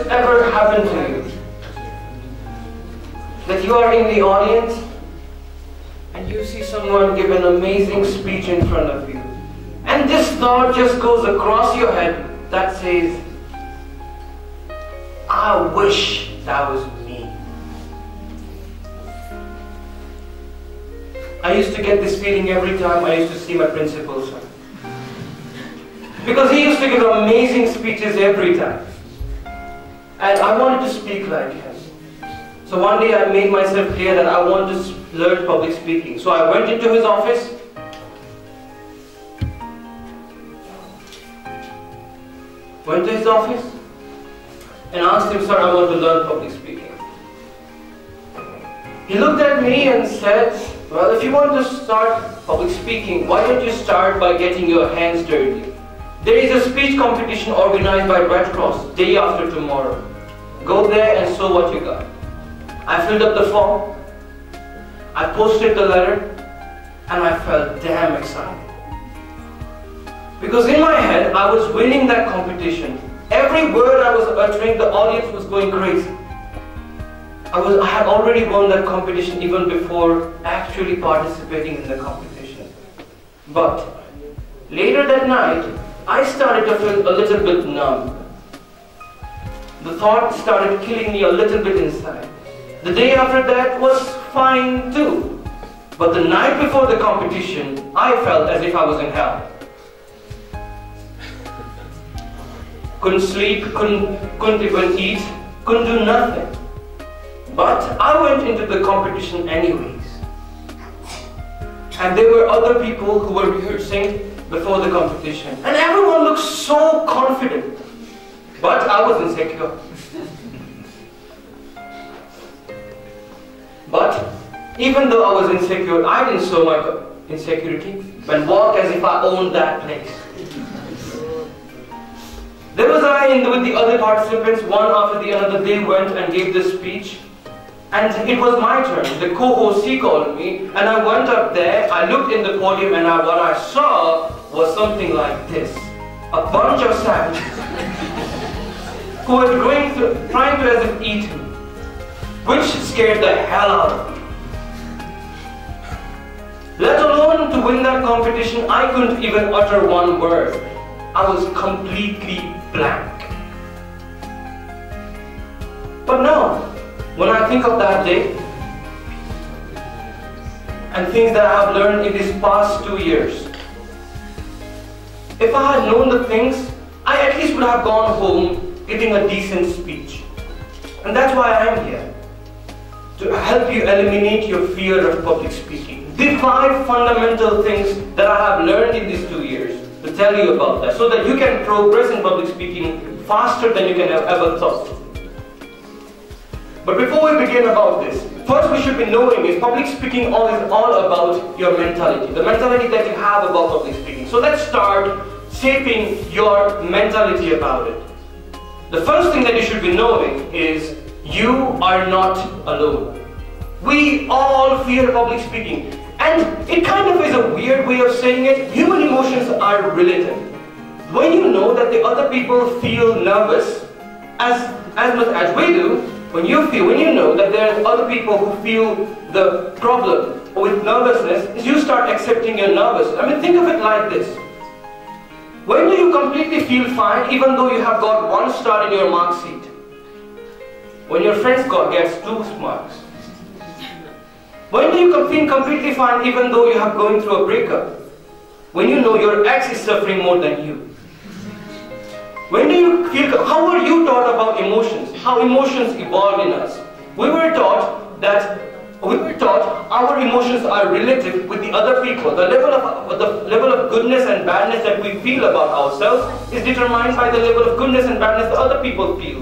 this ever happened to you? That you are in the audience and you see someone give an amazing speech in front of you, and this thought just goes across your head that says, I wish that was me. I used to get this feeling every time I used to see my principal, sir. Because he used to give amazing speeches every time. And I wanted to speak like him. So one day I made myself clear that I want to learn public speaking. So I went into his office. And asked him, sir, I want to learn public speaking. He looked at me and said, well, if you want to start public speaking, why don't you start by getting your hands dirty? There is a speech competition organized by Red Cross day after tomorrow. Go there and show what you got. I filled up the form, I posted the letter, and I felt damn excited. Because in my head, I was winning that competition. Every word I was uttering, the audience was going crazy. I had already won that competition even before actually participating in the competition. But later that night, I started to feel a little bit numb. The thought started killing me a little bit inside. The day after that was fine too. But the night before the competition, I felt as if I was in hell. Couldn't sleep, couldn't even eat, couldn't do nothing. But I went into the competition anyways. And there were other people who were rehearsing before the competition. And everyone looked so confident. But I was insecure. But even though I was insecure, I didn't show my insecurity, but walked as if I owned that place. There was I with the other participants, one after the other. They went and gave this speech. And it was my turn. The co-host, he called me, and I went up there, I looked in the podium, and what I saw was something like this. A bunch of savages who were trying to as if eat me, which scared the hell out of me. Let alone to win that competition, I couldn't even utter one word. I was completely blank. But now, when I think of that day and things that I have learned in these past 2 years, if I had known the things, I at least would have gone home giving a decent speech. And that's why I am here, to help you eliminate your fear of public speaking. The 5 fundamental things that I have learned in these 2 years, to tell you about that, so that you can progress in public speaking faster than you can have ever thought. But before we begin about this, first we should be knowing is public speaking is all about your mentality, the mentality that you have about public speaking. So let's start shaping your mentality about it. The first thing that you should be knowing is you are not alone. We all fear public speaking, and it kind of is a weird way of saying it. Human emotions are relative. When you know that the other people feel nervous as much as we do, when you know that there are other people who feel the problem with nervousness, you start accepting your nervousness. I mean, think of it like this. When do you completely feel fine even though you have got 1 star in your mark sheet? When your friends gets 2 marks. When do you feel completely fine even though you have going through a breakup? When you know your ex is suffering more than you. When do you feel, how were you taught about emotions? How emotions evolve in us? We were taught our emotions are relative with the other people. The level of goodness and badness that we feel about ourselves is determined by the level of goodness and badness that other people feel.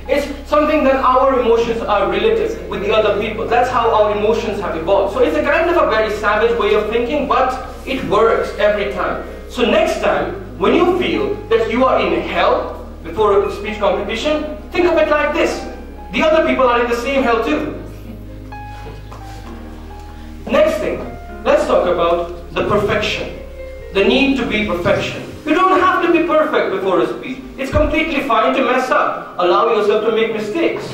It's something that our emotions are relative with the other people. That's how our emotions have evolved. So it's a kind of a very savage way of thinking, but it works every time. So next time, when you feel that you are in hell before a speech competition, think of it like this. The other people are in the same hell too. Next thing, let's talk about the perfection. The need to be perfection. You don't have to be perfect before a speech. It's completely fine to mess up. Allow yourself to make mistakes.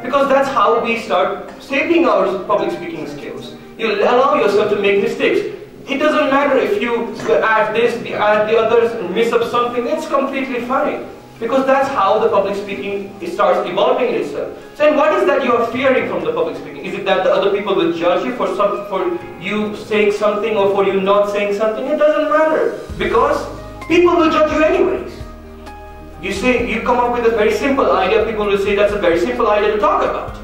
Because that's how we start shaping our public speaking skills. You allow yourself to make mistakes. It doesn't matter if you add this, add the others, and miss up something. It's completely fine. Because that's how the public speaking starts evolving itself. So then what is that you are fearing from the public speaking? Is it that the other people will judge you for you saying something or for you not saying something? It doesn't matter. Because people will judge you anyways. You come up with a very simple idea, people will say that's a very simple idea to talk about.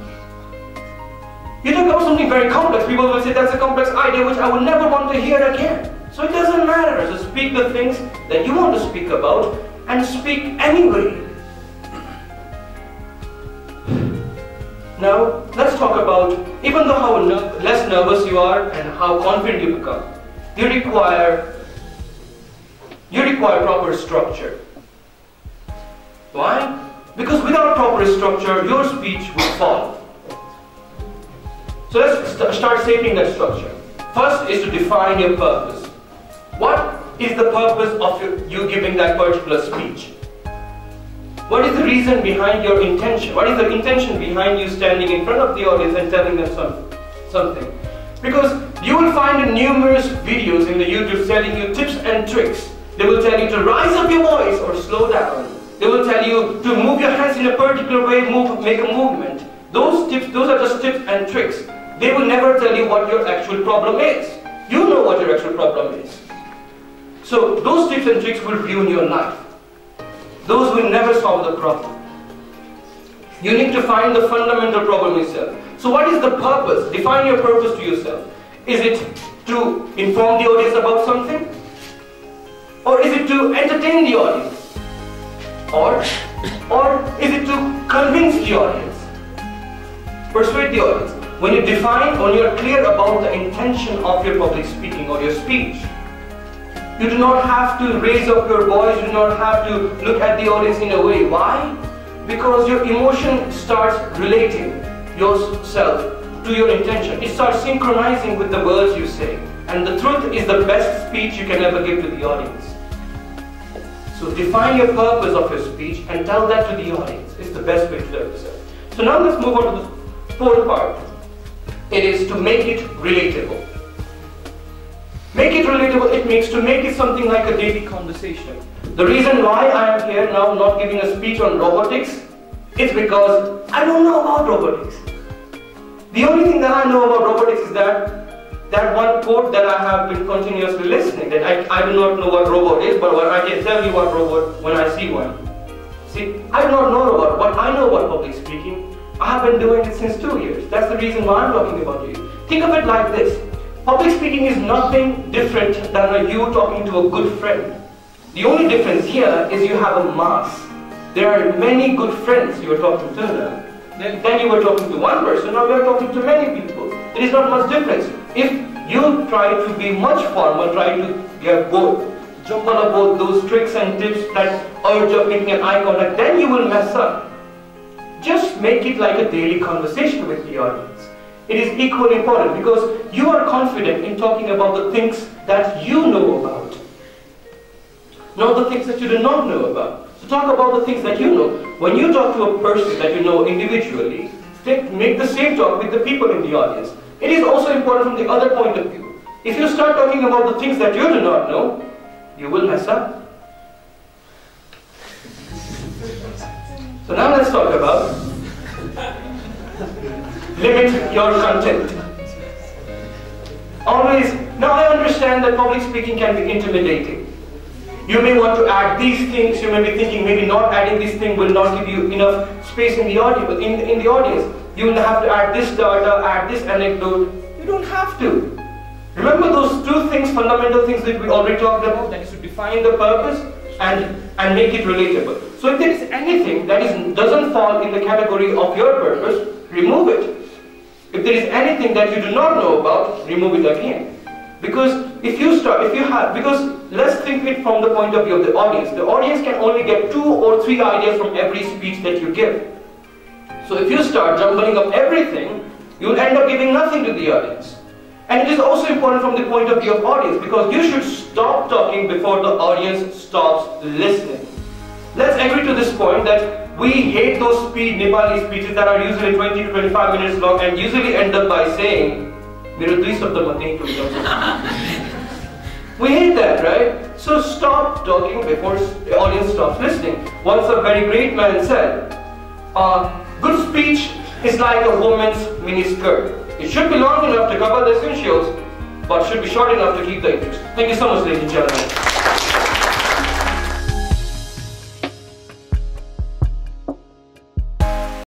You talk about something very complex, people will say that's a complex idea which I would never want to hear again. So it doesn't matter. So speak the things that you want to speak about and speak anyway. Now, let's talk about, even though how less nervous you are and how confident you become, you require proper structure. Why? Because without proper structure, your speech will fall. So let's start shaping that structure. First is to define your purpose. What is the purpose of you giving that particular speech? What is the reason behind your intention? What is the intention behind you standing in front of the audience and telling them something? Because you will find numerous videos in the YouTube telling you tips and tricks. They will tell you to rise up your voice or slow down. They will tell you to move your hands in a particular way, make a movement. Those are just tips and tricks. They will never tell you what your actual problem is. You know what your actual problem is. So those tips and tricks will ruin your life. Those will never solve the problem. You need to find the fundamental problem itself. So what is the purpose? Define your purpose to yourself. Is it to inform the audience about something? Or is it to entertain the audience? Or is it to convince the audience? Persuade the audience. When you define, when you are clear about the intention of your public speaking or your speech, you do not have to raise up your voice, you do not have to look at the audience in a way. Why? Because your emotion starts relating yourself to your intention. It starts synchronizing with the words you say. And the truth is the best speech you can ever give to the audience. So define your purpose of your speech and tell that to the audience. It's the best way to do it. So now let's move on to the fourth part. It is to make it relatable. Make it relatable, it means to make it something like a daily conversation. The reason why I am here now not giving a speech on robotics is because I don't know about robotics. The only thing that I know about robotics is that one quote that I have been continuously listening, that I do not know what robot is, but I can tell you what robot when I see one. See, I do not know about what I know about public speaking. I have been doing it since 2 years. That's the reason why I'm talking about you. Think of it like this. Public speaking is nothing different than you talking to a good friend. The only difference here is you have a mass. There are many good friends you are talking to now. Then you were talking to one person, now you are talking to many people. There is not much difference. If you try to be much formal, try to jump on both those tricks and tips that urge of making an eye contact, then you will mess up. Just make it like a daily conversation with the audience. It is equally important because you are confident in talking about the things that you know about, not the things that you do not know about. So talk about the things that you know. When you talk to a person that you know individually, make the same talk with the people in the audience. It is also important from the other point of view. If you start talking about the things that you do not know, you will mess up. So now let's talk about limit your content. Always, now I understand that public speaking can be intimidating. You may want to add these things, you may be thinking maybe not adding this thing will not give you enough space in the audience. In the audience. You will have to add this data, add this anecdote. You don't have to. Remember those two things, fundamental things that we already talked about, that is to define the purpose and make it relatable. So if there is anything that doesn't fall in the category of your purpose, remove it. If there is anything that you do not know about, remove it again. Because because let's think it from the point of view of the audience. The audience can only get 2 or 3 ideas from every speech that you give. So if you start jumbling up everything, you will end up giving nothing to the audience. And it is also important from the point of view of audience, because you should stop talking before the audience stops listening. Let's agree to this point that we hate those Nepali speeches that are usually 20 to 25 minutes long and usually end up by saying, "Mero dui sabda ma nahi tohda." We hate that, right? So stop talking before the audience stops listening. Once a very great man said, good speech is like a woman's miniskirt. It should be long enough to cover the essentials, but should be short enough to keep the interest. Thank you so much, ladies and gentlemen.